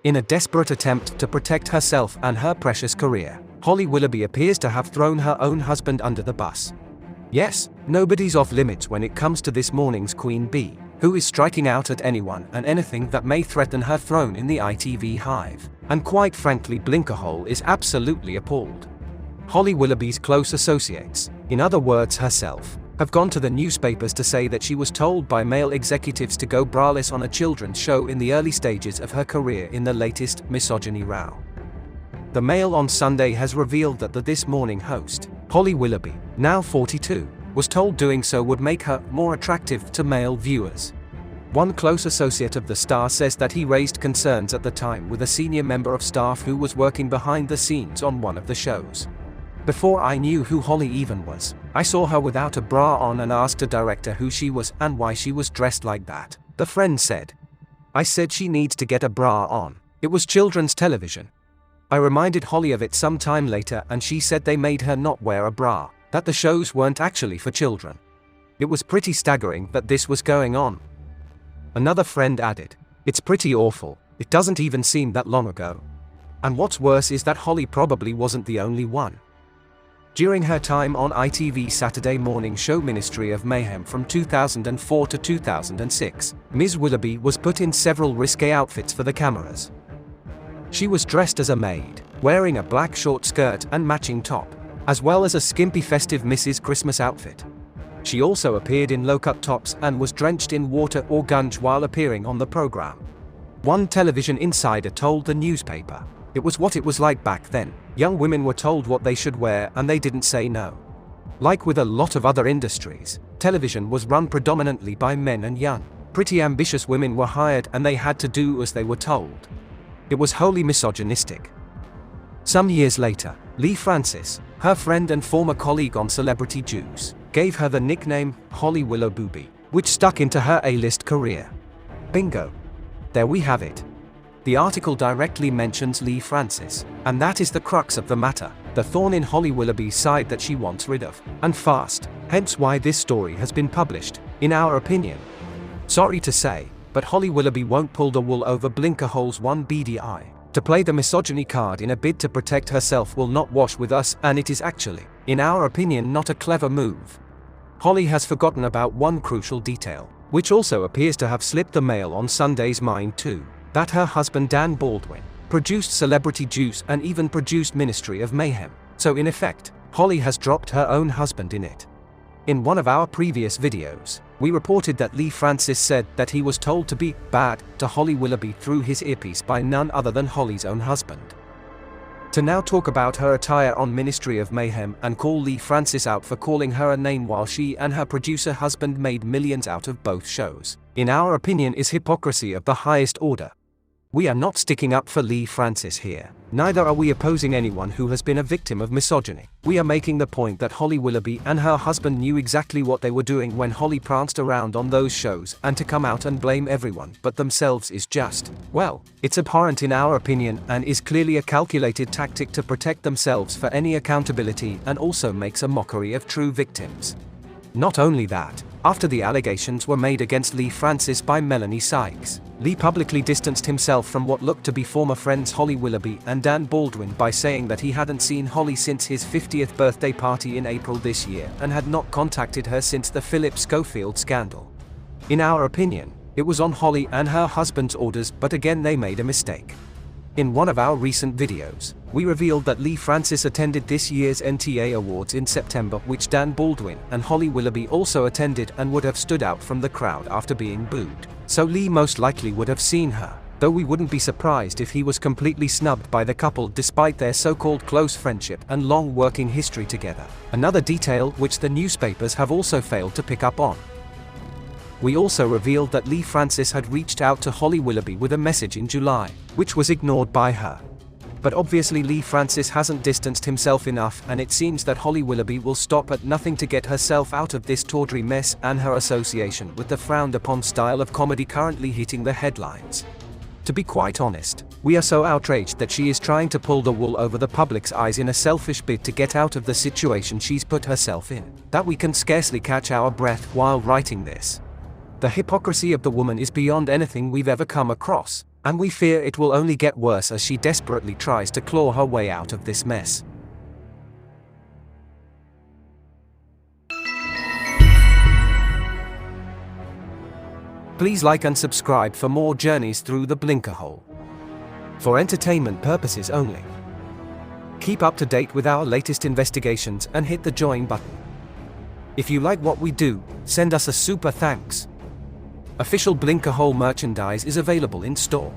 In a desperate attempt to protect herself and her precious career, Holly Willoughby appears to have thrown her own husband under the bus. Yes, nobody's off limits when it comes to this morning's Queen Bee, who is striking out at anyone and anything that may threaten her throne in the ITV hive. And quite frankly, Blinkerhole is absolutely appalled. Holly Willoughby's close associates, in other words herself, have gone to the newspapers to say that she was told by male executives to go braless on a children's show in the early stages of her career in the latest Misogyny row. The Mail on Sunday has revealed that the This Morning host, Holly Willoughby, now 42, was told doing so would make her more attractive to male viewers. One close associate of the star says that he raised concerns at the time with a senior member of staff who was working behind the scenes on one of the shows. "Before I knew who Holly even was, I saw her without a bra on and asked a director who she was and why she was dressed like that," the friend said. "I said she needs to get a bra on. It was children's television. I reminded Holly of it some time later and she said they made her not wear a bra, that the shows weren't actually for children. It was pretty staggering that this was going on." Another friend added, "It's pretty awful, it doesn't even seem that long ago. And what's worse is that Holly probably wasn't the only one." During her time on ITV Saturday morning show Ministry of Mayhem from 2004 to 2006, Ms. Willoughby was put in several risque outfits for the cameras. She was dressed as a maid, wearing a black short skirt and matching top, as well as a skimpy festive Mrs. Christmas outfit. She also appeared in low-cut tops and was drenched in water or gunge while appearing on the program. One television insider told the newspaper, "It was what it was like back then. Young women were told what they should wear and they didn't say no. Like with a lot of other industries, television was run predominantly by men and young, pretty ambitious women were hired and they had to do as they were told. It was wholly misogynistic." Some years later, Leigh Francis, her friend and former colleague on Celebrity Juice, gave her the nickname Holly Willoughby, which stuck into her A-list career. Bingo. There we have it. The article directly mentions Leigh Francis, and that is the crux of the matter, the thorn in Holly Willoughby's side that she wants rid of, and fast, hence why this story has been published, in our opinion. Sorry to say, but Holly Willoughby won't pull the wool over Blinkerhole's one beady eye. To play the misogyny card in a bid to protect herself will not wash with us, and it is actually, in our opinion, not a clever move. Holly has forgotten about one crucial detail, which also appears to have slipped the Mail on Sunday's mind too, that her husband Dan Baldwin produced Celebrity Juice and even produced Ministry of Mayhem, so in effect, Holly has dropped her own husband in it. In one of our previous videos, we reported that Leigh Francis said that he was told to be bad to Holly Willoughby through his earpiece by none other than Holly's own husband. To now talk about her attire on Ministry of Mayhem and call Leigh Francis out for calling her a name while she and her producer husband made millions out of both shows, in our opinion, is hypocrisy of the highest order. We are not sticking up for Leigh Francis here. Neither are we opposing anyone who has been a victim of misogyny. We are making the point that Holly Willoughby and her husband knew exactly what they were doing when Holly pranced around on those shows, and to come out and blame everyone but themselves is just, well, it's abhorrent in our opinion and is clearly a calculated tactic to protect themselves for any accountability and also makes a mockery of true victims. Not only that, after the allegations were made against Leigh Francis by Melanie Sykes, Leigh publicly distanced himself from what looked to be former friends Holly Willoughby and Dan Baldwin by saying that he hadn't seen Holly since his 50th birthday party in April this year and had not contacted her since the Philip Schofield scandal. In our opinion, it was on Holly and her husband's orders, but again they made a mistake. In one of our recent videos, we revealed that Leigh Francis attended this year's NTA Awards in September, which Dan Baldwin and Holly Willoughby also attended, and would have stood out from the crowd after being booed. So Leigh most likely would have seen her, though we wouldn't be surprised if he was completely snubbed by the couple despite their so-called close friendship and long working history together. Another detail which the newspapers have also failed to pick up on. We also revealed that Leigh Francis had reached out to Holly Willoughby with a message in July, which was ignored by her. But obviously Leigh Francis hasn't distanced himself enough, and it seems that Holly Willoughby will stop at nothing to get herself out of this tawdry mess and her association with the frowned-upon style of comedy currently hitting the headlines. To be quite honest, we are so outraged that she is trying to pull the wool over the public's eyes in a selfish bid to get out of the situation she's put herself in, that we can scarcely catch our breath while writing this. The hypocrisy of the woman is beyond anything we've ever come across. And we fear it will only get worse as she desperately tries to claw her way out of this mess. Please like and subscribe for more journeys through the Blinkerhole. For entertainment purposes only. Keep up to date with our latest investigations and hit the join button. If you like what we do, send us a super thanks. Official Blinkerhole merchandise is available in store.